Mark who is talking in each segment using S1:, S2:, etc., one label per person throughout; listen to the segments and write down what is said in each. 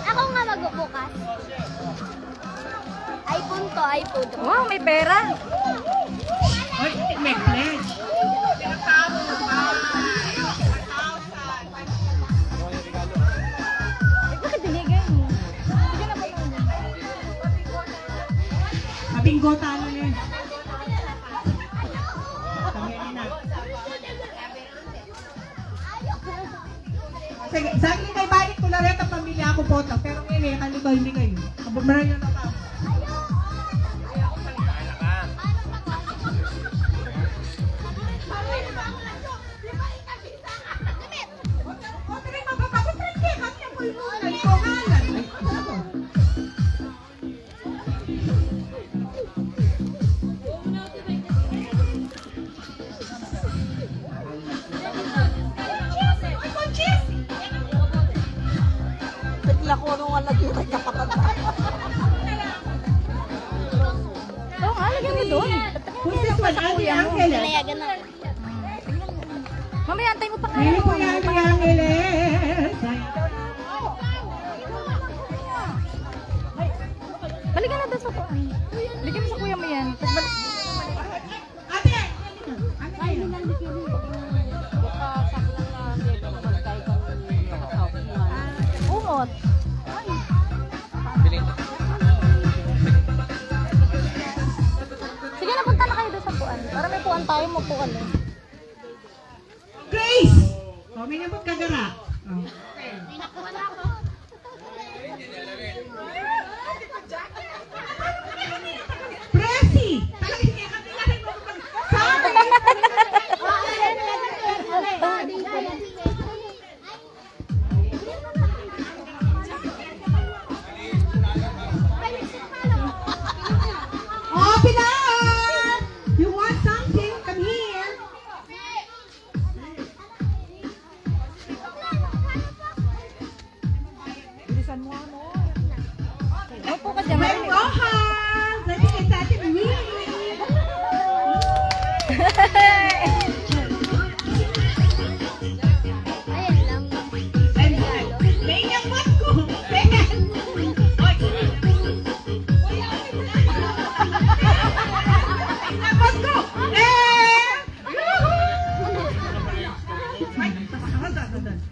S1: Ako nga magbubukas. iPhone to, iPhone.
S2: Wow, may pera.
S3: Oy, necklace.
S2: Bakit dinigay mo? Sige na ba yun?
S3: Mabinggo talo na yun. Tanggalin na. Sige, sa akin kay balik ko na rin ang pamilya ako bota. Pero ngayon eh, kanibay hindi kayo. Kabumara nyo na ba?
S2: Bigla ko nung wala dito ay kapatid. Oo nga, lagyan mo doon.
S3: Who's this one? Auntie Angeles.
S1: Pinayagan na.
S2: Mamaya, antay mo pa
S3: Hindi
S2: kayo.
S3: po yan, Auntie Angeles.
S2: Balikan na doon sa kuya. Bigyan mo sa kuya mo yan. Tapos balik.
S3: Ate!
S2: Umot. Sige na, punta na kayo doon sa puan. Para may puan tayo, mapuan eh.
S3: Grace! O, may nabot kagara. Oh. Presi! Oh, Pilar! You want something? Come here.
S2: Bilisan mo ano. Opo ka dyan.
S3: Red Rojas! I think it's Ate Louie.
S1: Ayan lang.
S3: May nyamot ko. Ben! Oy! Nyamot ko!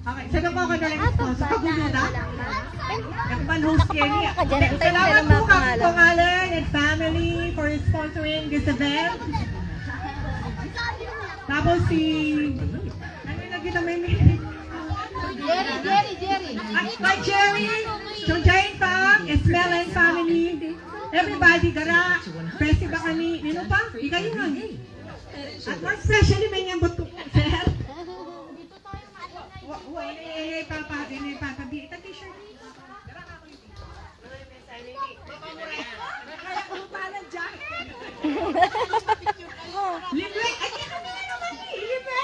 S3: Okay, saan ako ako nalang sponsor? Pag-unuda? Yakban host Kenny.
S2: Ka dyan, antayin
S3: Salamat
S2: nila
S3: po
S2: mga
S3: kami
S2: pangalan.
S3: pangalan and family for sponsoring this event. Tapos si... Ano yung nagkita may
S1: Jerry.
S3: Kay Jerry, Jojain Pang, Esmel and family. Everybody, gara. Presi ba kami? Nino pa? Ikaw yun. At more especially may nyambot ko. Sir? Wala papa, din papa. Ita t-shirt. Libre! Ay, hindi kami na naman eh! Libre!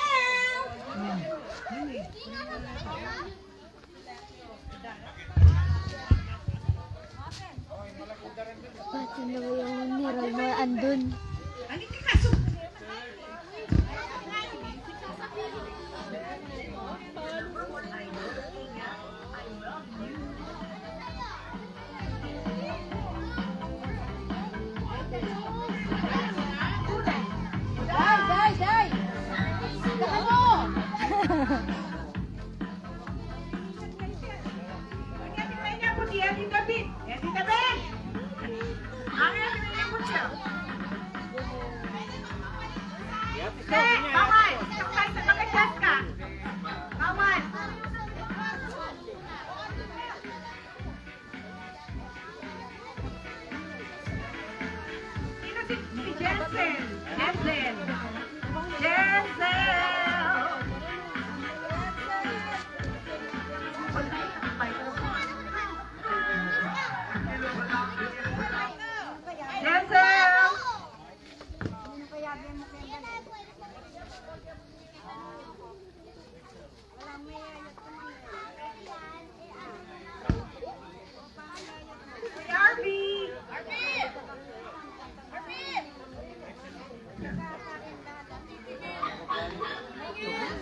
S1: Ba't yun na yung niral mo andun?
S3: Ano ka kaso?
S1: Day! Saka mo!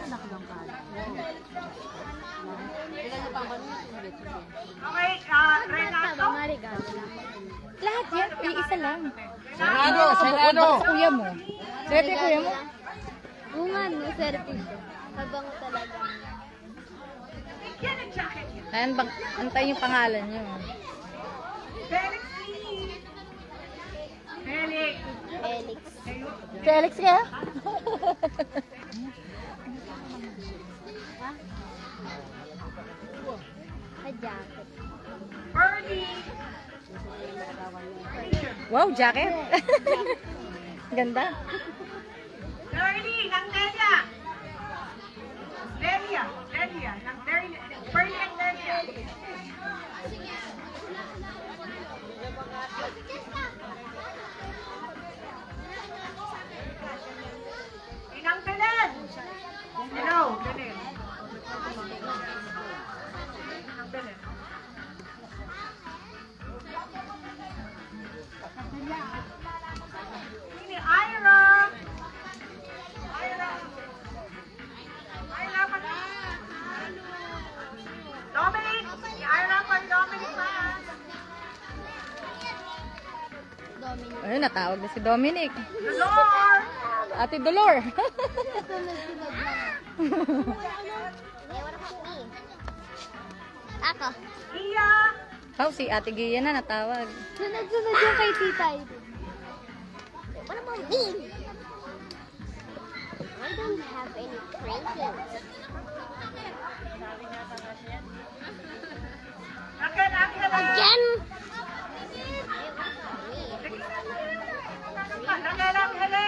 S2: Anak lang ka.
S3: Okay, Renato.
S1: Marigalo lang.
S2: Lahat yan, isa lang.
S4: Sarado,
S2: Baka
S4: sarado.
S2: kuya mo. Swerte kuya mo.
S1: Oo nga, no, servisyo. Mabango talaga.
S3: Yan ang jacket niya.
S2: Ayan, antay yung pangalan niyo.
S3: Felix Lee. Felix.
S1: Felix.
S2: Si Alex kaya?
S1: A jacket.
S3: Bernie.
S2: Wow, jacket. Ganda.
S3: Bernie, ng Delia. Delia. Delia. Ng Delia. Bernie and Delia. Inang Belen. Hello, Belen. Inang Belen. Ini Ira. Ira. Ira pa. Dominic. Si Ira pa. Dominic pa.
S1: Dominic.
S2: Ayun, natawag na si Dominic.
S3: Dolor.
S2: Ate Dolor.
S1: Sunod-sunod lang. Ako.
S3: Iya.
S2: Oh, si Ate Gia na natawag.
S1: Sunod-sunod yung kay Tita Ivy. What about me? I don't have any presents.
S3: Raquel Angela.
S1: Again?
S3: Raquel Angela.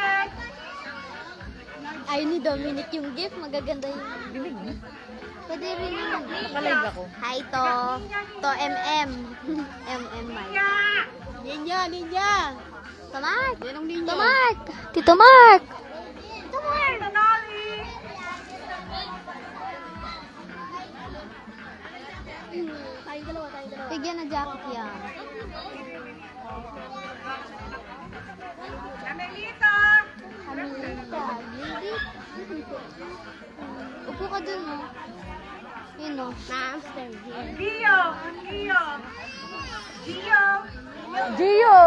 S1: Ay, ni Dominic yung gift. Magaganda yung...
S2: Dinig mo.
S1: Pwede rin yun.
S2: Nakalive ako.
S1: Hi, to. To MM. MM Mike.
S3: Iya.
S1: Ninja, ninja. Tito Mark. Tito Mark. Tito Mark. Tito Mark.
S3: Tanali.
S1: Tayong dalawa. Bigyan na jacket yan.
S3: Amelita.
S1: Amelita. Lady. Upo ka dun, no? Yun, no? Na-hamster.
S3: Gio. Gio. Gio.
S2: Gio!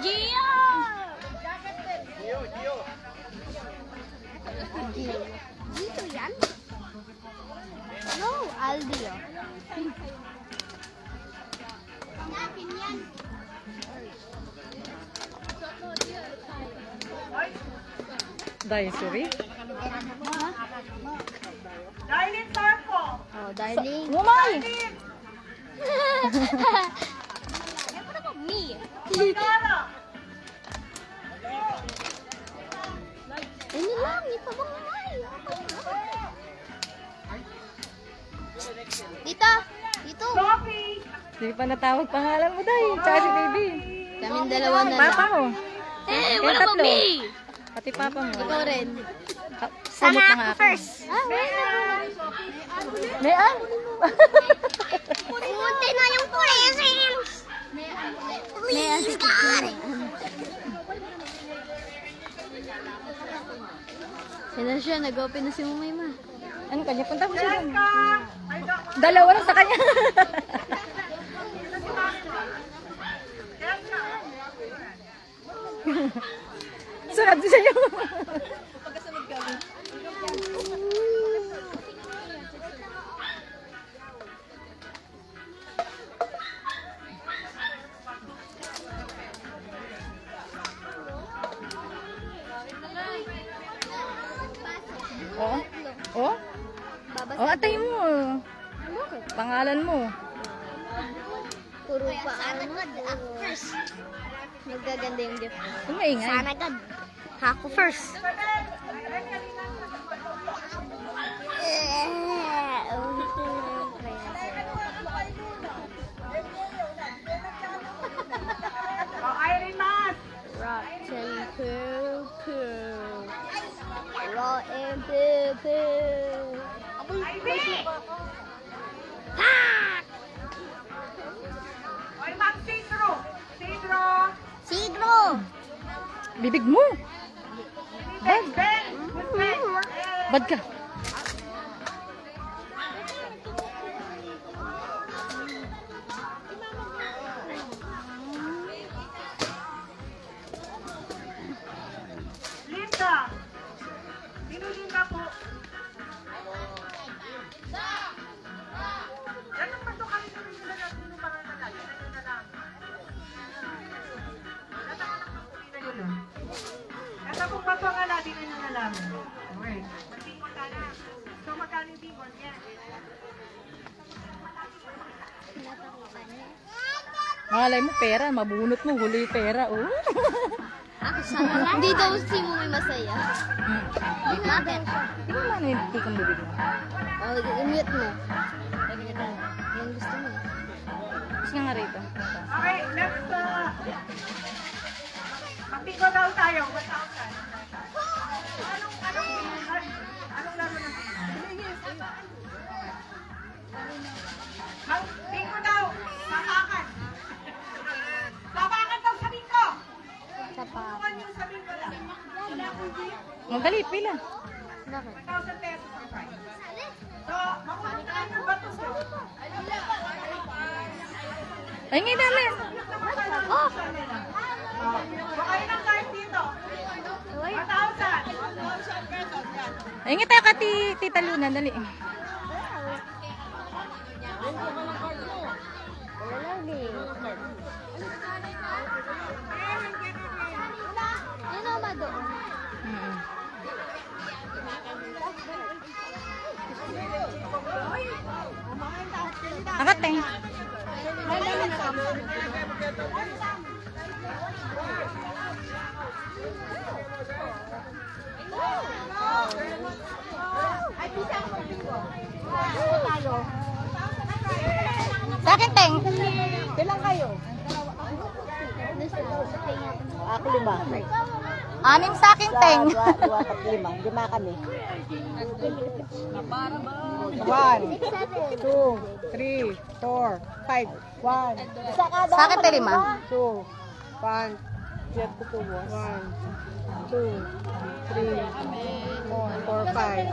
S1: Gio! Gio yan? No, Aldio. Hanapin yan.
S2: Daisory?
S3: Darlene Sarko.
S1: Oh, darling.
S2: Umay!
S1: What about me?
S3: Dara.
S1: Ano lang, ipabang umay. Dito! Dito!
S3: Sophie.
S2: Hindi pa natawag pangalan mo, Day. Tsaka si baby.
S1: Kaming dalawa na
S2: Papa
S1: lang.
S2: mo.
S1: What about me?
S2: Pati papa mo.
S1: Ikaw rin.
S2: Sana ako first.
S1: Ah, wala.
S2: Mayan?
S1: Punti na yung presents! Please, God! Yan na siya, nag-open na si Mumayma.
S2: Ano kanya? Punta mo siya doon.
S3: Jessica. Ay, dapat.
S2: Dalawa lang sa kanya.
S3: Jessica.
S2: Sunod siya yung... Oo. Oo?
S1: Babasa.
S2: Oo, atay mo. Pangalan mo.
S1: Puro pa ano. Magaganda yung gift.
S2: Yung maingay.
S1: Sana God. Ako first.
S3: Oh, Irene Mas.
S1: Rotten poo poo. Rotten poo poo.
S3: Ivy.
S1: Ah!
S3: Oy, Ma'am Sidro. Sidro.
S1: Sidro!
S2: Bibig mo.
S3: Ben. Ben. Ben.
S2: Bad ka.
S3: namin. Okay. So, magkano yung bingo? Yan.
S2: Malay mo, pera. Mabunot mo. Huli yung pera. Oh.
S1: Hindi daw si Mumi masaya. Bakit?
S2: Di ba man yung tikang bibig mo?
S1: Oh, i-mute mo. Yan gusto mo.
S2: Gusto nga rito.
S3: Okay, next. Mag-bingo daw tayo. 1,000. Anong laro na? Mag-bingo daw. Sapakan. Sapakan daw sa bingo. Tulungan yung sa bingo lang. Wala akong gift.
S2: Ang dali, pila.
S1: Bakit?
S3: 1,000 pesos ang prize. So, makuha tayo ng bato ko.
S2: Ay, ngayon namin.
S3: Oh! Baka yun ang card dito. 1,000 pesos. Yan.
S2: Ay, ngayon tayo ka, Tita Luna. Dali.
S1: Wala lang din. Yan o, Mado.
S2: Mm. Akate. Sa akin, Teng.
S3: Bilang kayo? Ako 5.
S2: 6 sa akin, Teng.
S3: 5. 5 kami. 1, 2, 3, 4, 5. 1.
S2: Sa akin, Teng, 5.
S3: 2, 1, 2, 3, 4, 5.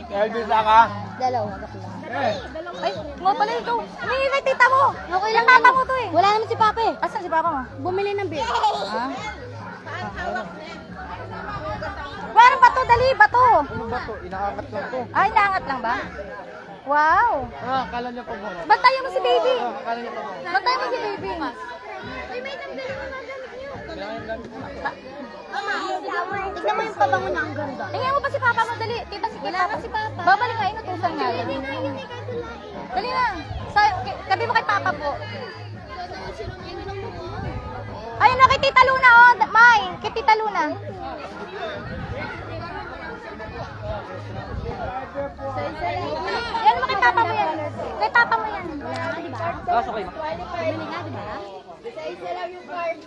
S4: Elvis ka?
S1: Dalawa. Bakla.
S2: Ay, mo pala ito. May tita mo.
S1: Okay lang
S2: Tata mo to eh.
S1: Wala naman si Papa eh.
S2: Asan si papa mo?
S1: Bumili ng beer.
S2: Ah? Parang bato, dali, bato.
S4: Ano ba to? Inaangat lang to.
S2: Ay, naangat lang ba? Wow.
S4: Akala niya pa mo.
S2: Bantayan mo si baby.
S4: Akala niya pa mo.
S2: Bantayan mo si baby.
S1: Uy, may number naman ang gamit niyo. Tignan mo yung pabango na ang ganda.
S2: Tingnan mo pa si papa mo, dali. Tita, si
S1: Wala
S2: papa.
S1: na si Papa.
S2: Babalik nga, inutusan nga. Dali na. Sabi mo kay papa po. Ayun na, kay Tita Luna, oh. May, kay Tita Luna. Yan mo kay papa mo yan. Kay papa mo yan.
S1: Wala nga, di ba?
S4: Pasok kayo.
S1: Bumili nga, di ba? Isa-isa lang yung card.